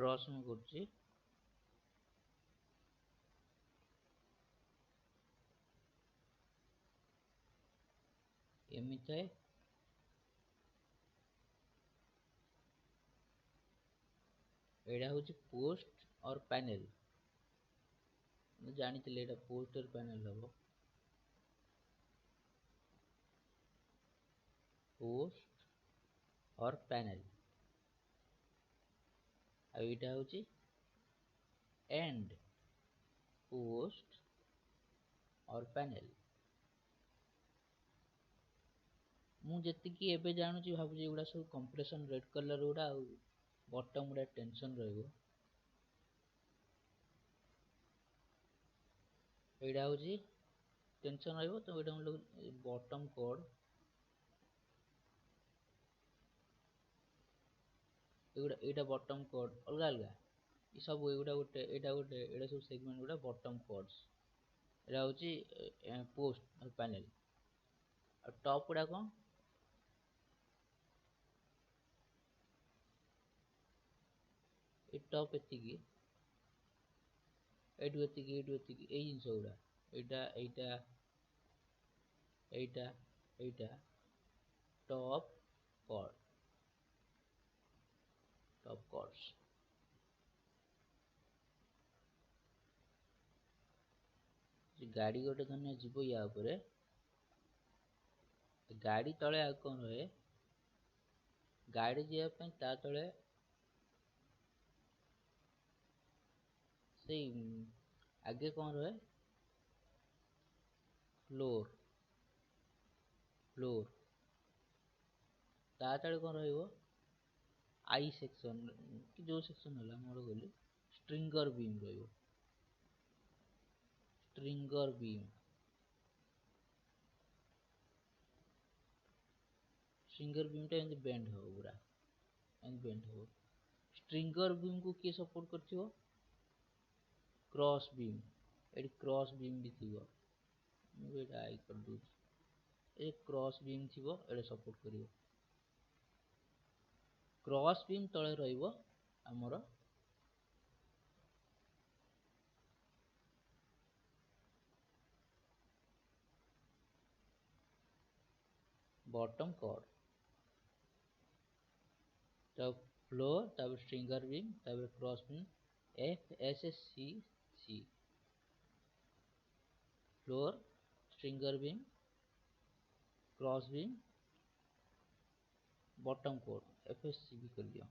ड्रॉस में करुच्ची एमती थाए एटा हूँ पोस्ट और पैनल जानी एटा पोस्ट और पैनल हम पोस्ट और पैनल आईटा हूँ एंड पोस्ट और पैनल मुझे एबे जानूची भावुँ एगुड़ा सब कंप्रेशन रेड कलर गुड़ा बटम गुड़ा टेंशन रहा हूँ टेंशन रहा तो ये बटम कोड एटा बटम कोड अलग अलग ये सब एगुड़ा गोटे एटा सब सेगमेंट गुड़ा बटम कोड्स एटा हूँ पोस्ट और पैनल और टॉप गुड़ा कौन ये टॉप एतिकी एटू एतिकी ए जिनस गुड़ा एटा एटा एटा एटा टॉप कोड टॉप कोड्स गाड़ी गोटे धन्य जीव या गाड़ी तले आ कौन रहे गाड़ी जावाई ता तले से आगे कौन रहे फ्लोर फ्लोर ता तले कौन रही आई सेक्शन कि जो सेक्शन है मोर कहली स्ट्रिंगर बीम रही स्ट्रिंगर बीम स्ट्रिंगर बीम टा एंड बेंड हो पूरा एंड बेंड हो स्ट्रिंगर बीम को किए सपोर्ट कर cross beam eighty cross beam भी थी मुझे आई कर दूसरी क्रॉस बीम थी एटा सपोर्ट कर क्रॉस बीम तले रहिबो हमर बॉटम कॉर्ड तब फ्लोर तब स्ट्रिंगर बीम तब cross beam F S S C C floor stringer beam cross beam bottom code F S C भी कर दिया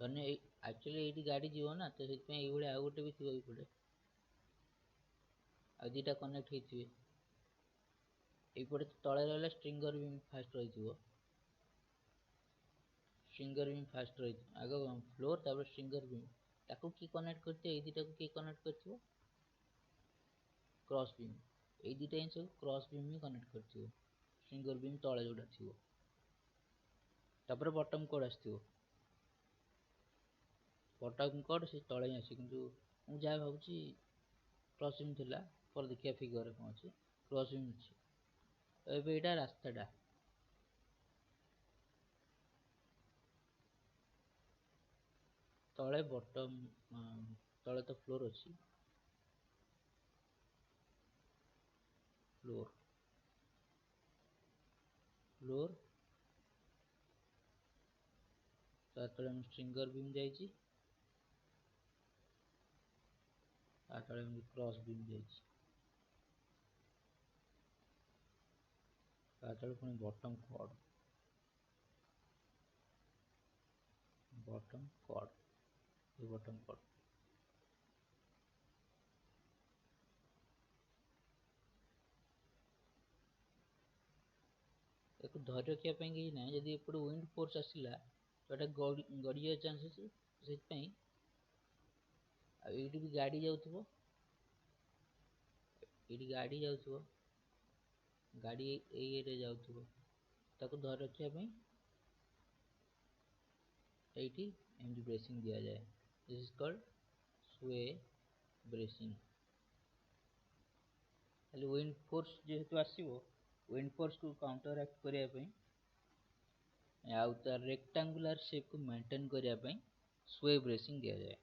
धन्य एक्चुअली ये गाड़ी जीव ना तो ये आउ गोटे भी थी पड़े आ दुटा कनेक्ट होते तो तले रहा स्ट्रिंगर बीम फास्ट रही स्ट्रिंगर बीम फास्ट रही आग फ्लोर तब स्ट्रिंगर बीम ताको की कनेक्ट करते ये दुटा को की कनेक्ट कर क्रॉस बीम ये दुटा ही सब क्रॉस बीम ही कनेक्ट कर स्ट्रिंगर बीम तले जोड़ा थी बटम कोड आसो बटम कोड से तले आसी कि मुझे जहाँ भावुँ क्रॉस बीम थिला पर देखिए फिगर कौन अच्छे क्रॉस बीम अच्छे एटा रास्ताटा तले बटम तले तो फ्लोर अच्छी फ्लोर फ्लोर तले स्ट्रिंगर बीम जाइए क्रॉस बीम जाइए पुणी बटम कॉर्ड बटम कॉर्ड ये बटम कॉर्ड एक धैर्य रखापी कि ना जदि एपटे विंड फोर्स आसला तो गड़िया चान्सेस से भी गाड़ी जाऊ गाड़ी जाऊ गाड़ी ये जाऊ धैर्य रखापी ये ब्रेसिंग दि जाए दिस इज कॉल्ड स्वे ब्रेसिंग खाली विंड फोर्स जेहेतु आसीबो विंड फोर्स को काउंटरएक्ट करिया पई आउ तार रेक्टेंगुलर शेप को मेंटेन करिया पई स्वे ब्रेसिंग दिया जाए।